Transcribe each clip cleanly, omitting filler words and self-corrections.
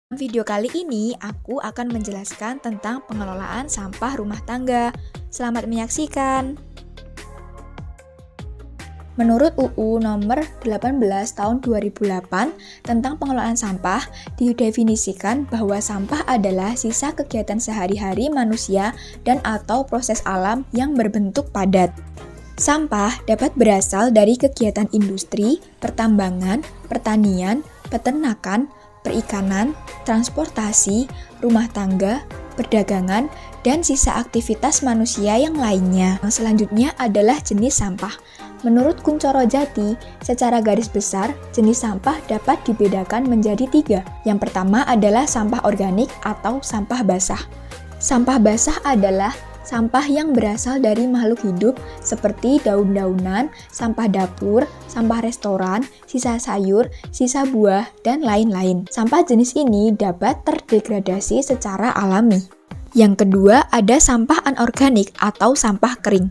Dalam video kali ini, aku akan menjelaskan tentang pengelolaan sampah rumah tangga. Selamat menyaksikan. Menurut UU nomor 18 tahun 2008 tentang pengelolaan sampah, didefinisikan bahwa sampah adalah sisa kegiatan sehari-hari manusia dan atau proses alam yang berbentuk padat. Sampah dapat berasal dari kegiatan industri, pertambangan, pertanian, peternakan, perikanan, transportasi, rumah tangga, perdagangan, dan sisa aktivitas manusia yang lainnya. Yang selanjutnya adalah jenis sampah. Menurut Kuncoro Jati, secara garis besar, jenis sampah dapat dibedakan menjadi 3. Yang pertama adalah sampah organik atau sampah basah. Sampah basah adalah sampah yang berasal dari makhluk hidup seperti daun-daunan, sampah dapur, sampah restoran, sisa sayur, sisa buah, dan lain-lain. Sampah jenis ini dapat terdegradasi secara alami. Yang kedua ada sampah anorganik atau sampah kering.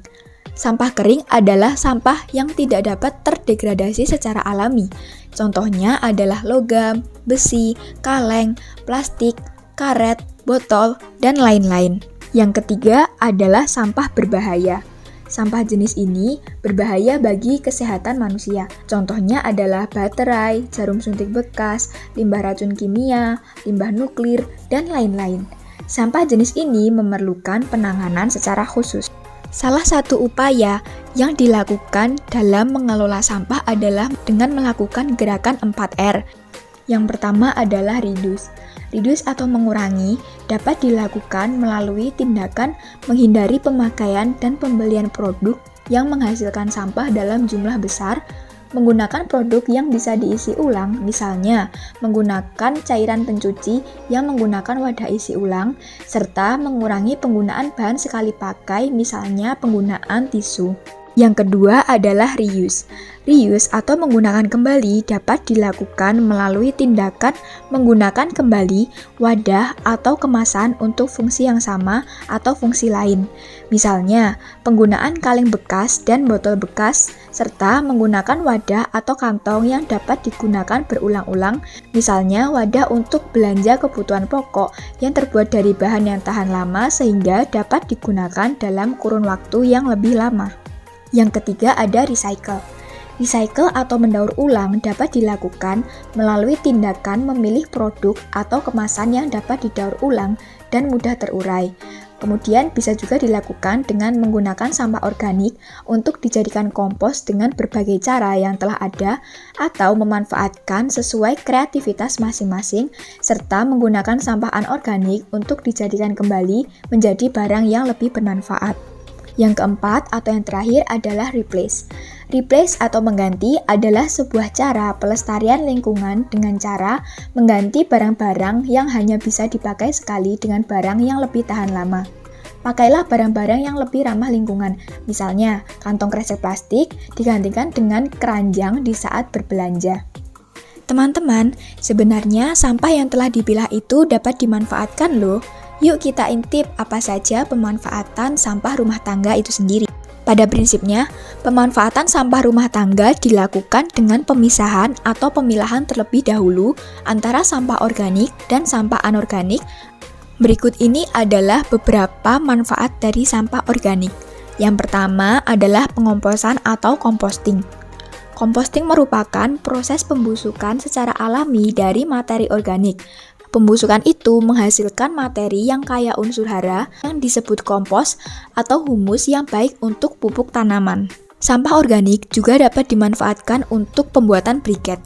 Sampah kering adalah sampah yang tidak dapat terdegradasi secara alami. Contohnya adalah logam, besi, kaleng, plastik, karet, botol, dan lain-lain. Yang ketiga adalah sampah berbahaya. Sampah jenis ini berbahaya bagi kesehatan manusia. Contohnya adalah baterai, jarum suntik bekas, limbah racun kimia, limbah nuklir, dan lain-lain. Sampah jenis ini memerlukan penanganan secara khusus. Salah satu upaya yang dilakukan dalam mengelola sampah adalah dengan melakukan gerakan 4R. Yang pertama adalah reduce. Reduce atau mengurangi dapat dilakukan melalui tindakan menghindari pemakaian dan pembelian produk yang menghasilkan sampah dalam jumlah besar, menggunakan produk yang bisa diisi ulang, misalnya menggunakan cairan pencuci yang menggunakan wadah isi ulang, serta mengurangi penggunaan bahan sekali pakai, misalnya penggunaan tisu. Yang kedua adalah reuse. Reuse atau menggunakan kembali dapat dilakukan melalui tindakan menggunakan kembali wadah atau kemasan untuk fungsi yang sama atau fungsi lain. Misalnya, penggunaan kaleng bekas dan botol bekas, serta menggunakan wadah atau kantong yang dapat digunakan berulang-ulang, misalnya wadah untuk belanja kebutuhan pokok yang terbuat dari bahan yang tahan lama sehingga dapat digunakan dalam kurun waktu yang lebih lama. Yang ketiga ada recycle. Recycle atau mendaur ulang dapat dilakukan melalui tindakan memilih produk atau kemasan yang dapat didaur ulang dan mudah terurai. Kemudian bisa juga dilakukan dengan menggunakan sampah organik untuk dijadikan kompos dengan berbagai cara yang telah ada atau memanfaatkan sesuai kreativitas masing-masing serta menggunakan sampah anorganik untuk dijadikan kembali menjadi barang yang lebih bermanfaat. Yang keempat atau yang terakhir adalah replace. Replace atau mengganti adalah sebuah cara pelestarian lingkungan dengan cara mengganti barang-barang yang hanya bisa dipakai sekali dengan barang yang lebih tahan lama. Pakailah barang-barang yang lebih ramah lingkungan. Misalnya, kantong kresek plastik digantikan dengan keranjang di saat berbelanja. Teman-teman, sebenarnya sampah yang telah dipilah itu dapat dimanfaatkan loh. Yuk kita intip apa saja pemanfaatan sampah rumah tangga itu sendiri. Pada prinsipnya, pemanfaatan sampah rumah tangga dilakukan dengan pemisahan atau pemilahan terlebih dahulu antara sampah organik dan sampah anorganik. Berikut ini adalah beberapa manfaat dari sampah organik. Yang pertama adalah pengomposan atau composting. Composting merupakan proses pembusukan secara alami dari materi organik. Pembusukan itu menghasilkan materi yang kaya unsur hara yang disebut kompos atau humus yang baik untuk pupuk tanaman. Sampah organik juga dapat dimanfaatkan untuk pembuatan briket.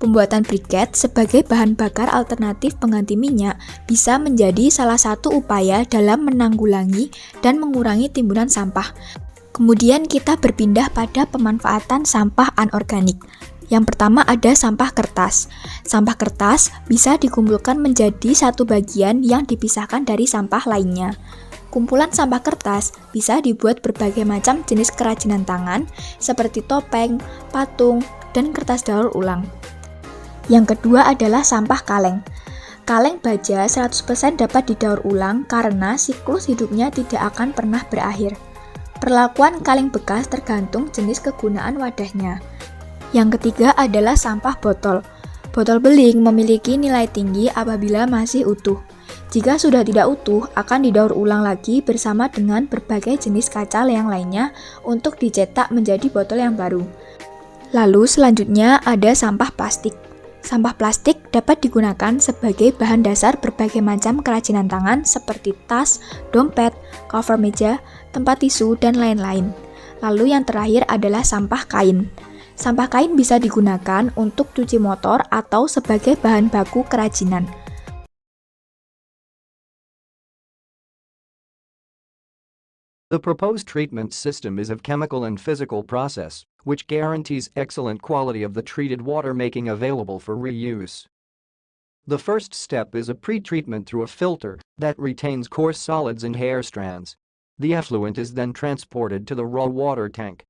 Pembuatan briket sebagai bahan bakar alternatif pengganti minyak bisa menjadi salah satu upaya dalam menanggulangi dan mengurangi timbunan sampah. Kemudian kita berpindah pada pemanfaatan sampah anorganik. Yang pertama ada sampah kertas. Sampah kertas bisa dikumpulkan menjadi satu bagian yang dipisahkan dari sampah lainnya. Kumpulan sampah kertas bisa dibuat berbagai macam jenis kerajinan tangan seperti topeng, patung, dan kertas daur ulang. Yang kedua adalah sampah kaleng. Kaleng baja 100% dapat didaur ulang karena siklus hidupnya tidak akan pernah berakhir. Perlakuan kaleng bekas tergantung jenis kegunaan wadahnya. Yang ketiga adalah sampah botol. Botol beling memiliki nilai tinggi apabila masih utuh. Jika sudah tidak utuh, akan didaur ulang lagi bersama dengan berbagai jenis kaca yang lainnya untuk dicetak menjadi botol yang baru. Lalu selanjutnya ada sampah plastik. Sampah plastik dapat digunakan sebagai bahan dasar berbagai macam kerajinan tangan seperti tas, dompet, cover meja, tempat tisu, dan lain-lain. Lalu yang terakhir adalah sampah kain. Sampah kain bisa digunakan untuk cuci motor atau sebagai bahan baku kerajinan. The proposed treatment system is of chemical and physical process, which guarantees excellent quality of the treated water making available for reuse. The first step is a pre-treatment through a filter that retains coarse solids and hair strands. The effluent is then transported to the raw water tank.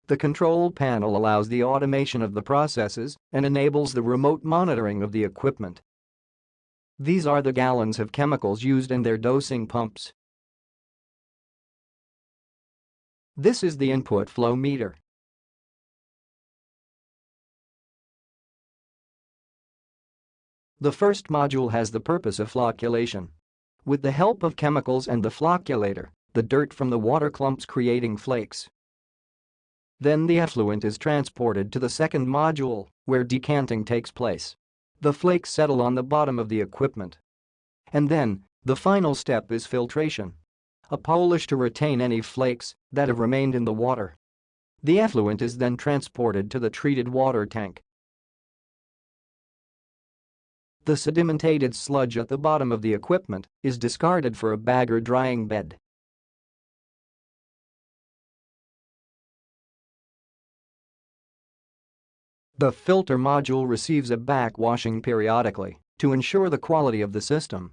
The control panel allows the automation of the processes and enables the remote monitoring of the equipment. These are the gallons of chemicals used in their dosing pumps. This is the input flow meter. The first module has the purpose of flocculation. With the help of chemicals and the flocculator, the dirt from the water clumps creating flakes. Then the effluent is transported to the second module, where decanting takes place. The flakes settle on the bottom of the equipment. And then, the final step is filtration. A polish to retain any flakes that have remained in the water. The effluent is then transported to the treated water tank. The sedimentated sludge at the bottom of the equipment is discarded for a bag or drying bed. The filter module receives a backwashing periodically to ensure the quality of the system.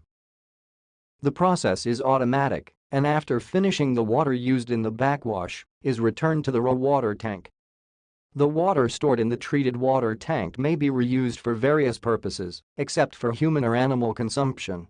The process is automatic, and after finishing, the water used in the backwash is returned to the raw water tank. The water stored in the treated water tank may be reused for various purposes, except for human or animal consumption,